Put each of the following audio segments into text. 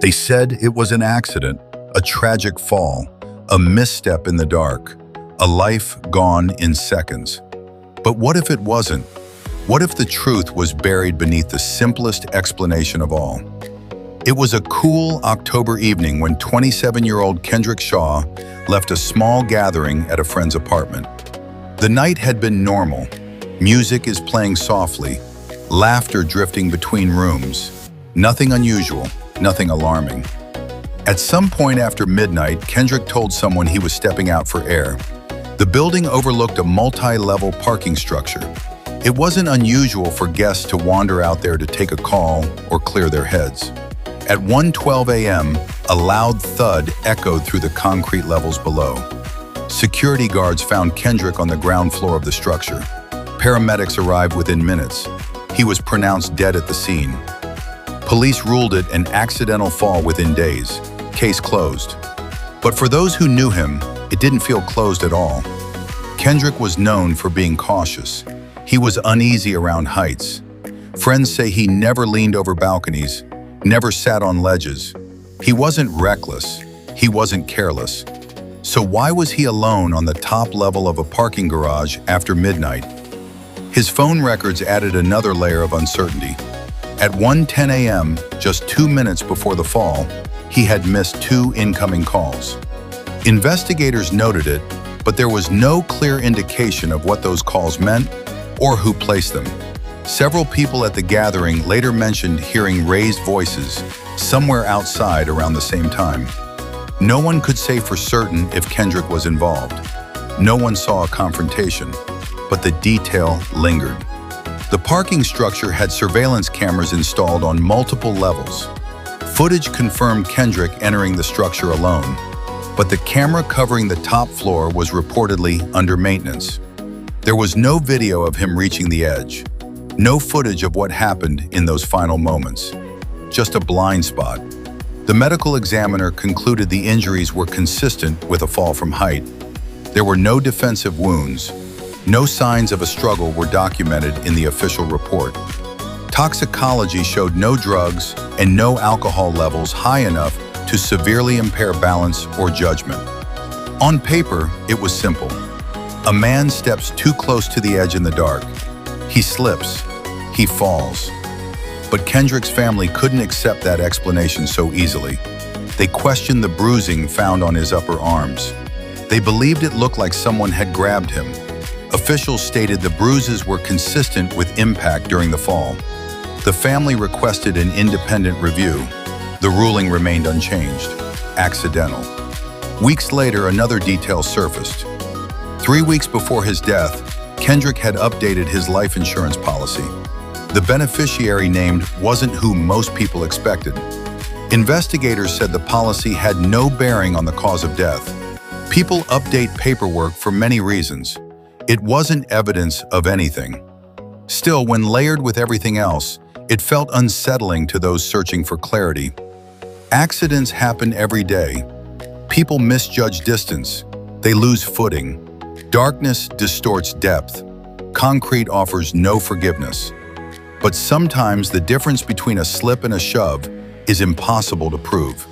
They said it was an accident, a tragic fall, a misstep in the dark, a life gone in seconds. But what if it wasn't? What if the truth was buried beneath the simplest explanation of all? It was a cool October evening when 27-year-old Kendrick Shaw left a small gathering at a friend's apartment. The night had been normal. Music is playing softly, laughter drifting between rooms. Nothing unusual, nothing alarming. At some point after midnight, Kendrick told someone he was stepping out for air. The building overlooked a multi-level parking structure. It wasn't unusual for guests to wander out there to take a call or clear their heads. At 1:12 a.m., a loud thud echoed through the concrete levels below. Security guards found Kendrick on the ground floor of the structure. Paramedics arrived within minutes. He was pronounced dead at the scene. Police ruled it an accidental fall within days. Case closed. But for those who knew him, it didn't feel closed at all. Kendrick was known for being cautious. He was uneasy around heights. Friends say he never leaned over balconies, never sat on ledges. He wasn't reckless. He wasn't careless. So why was he alone on the top level of a parking garage after midnight? His phone records added another layer of uncertainty. At 1:10 a.m., just 2 minutes before the fall, he had missed 2 incoming calls. Investigators noted it, but there was no clear indication of what those calls meant or who placed them. Several people at the gathering later mentioned hearing raised voices somewhere outside around the same time. No one could say for certain if Kendrick was involved. No one saw a confrontation, but the detail lingered. The parking structure had surveillance cameras installed on multiple levels. Footage confirmed Kendrick entering the structure alone, but the camera covering the top floor was reportedly under maintenance. There was no video of him reaching the edge, no footage of what happened in those final moments, just a blind spot. The medical examiner concluded the injuries were consistent with a fall from height. There were no defensive wounds. No signs of a struggle were documented in the official report. Toxicology showed no drugs and no alcohol levels high enough to severely impair balance or judgment. On paper, it was simple. A man steps too close to the edge in the dark. He slips. He falls. But Kendrick's family couldn't accept that explanation so easily. They questioned the bruising found on his upper arms. They believed it looked like someone had grabbed him. Officials stated the bruises were consistent with impact during the fall. The family requested an independent review. The ruling remained unchanged. Accidental. Weeks later, another detail surfaced. 3 weeks before his death, Kendrick had updated his life insurance policy. The beneficiary named wasn't who most people expected. Investigators said the policy had no bearing on the cause of death. People update paperwork for many reasons. It wasn't evidence of anything. Still, when layered with everything else, it felt unsettling to those searching for clarity. Accidents happen every day. People misjudge distance. They lose footing. Darkness distorts depth. Concrete offers no forgiveness. But sometimes the difference between a slip and a shove is impossible to prove.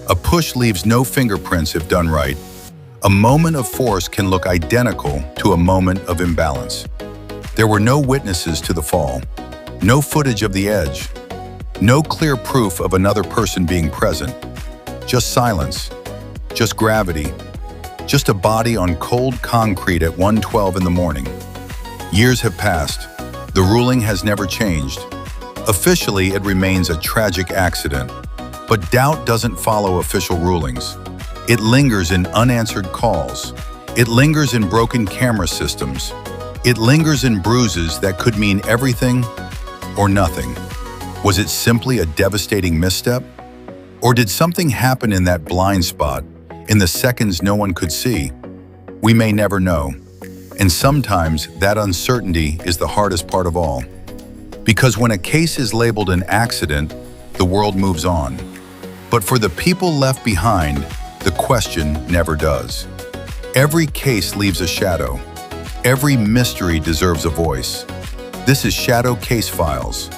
A push leaves no fingerprints if done right. A moment of force can look identical to a moment of imbalance. There were no witnesses to the fall, no footage of the edge, no clear proof of another person being present. Just silence, just gravity, just a body on cold concrete at 1:12 in the morning. Years have passed. The ruling has never changed. Officially, it remains a tragic accident, but doubt doesn't follow official rulings. It lingers in unanswered calls. It lingers in broken camera systems. It lingers in bruises that could mean everything or nothing. Was it simply a devastating misstep? Or did something happen in that blind spot, in the seconds no one could see? We may never know. And sometimes that uncertainty is the hardest part of all. Because when a case is labeled an accident, the world moves on. But for the people left behind, the question never does. Every case leaves a shadow. Every mystery deserves a voice. This is Shadow Case Files.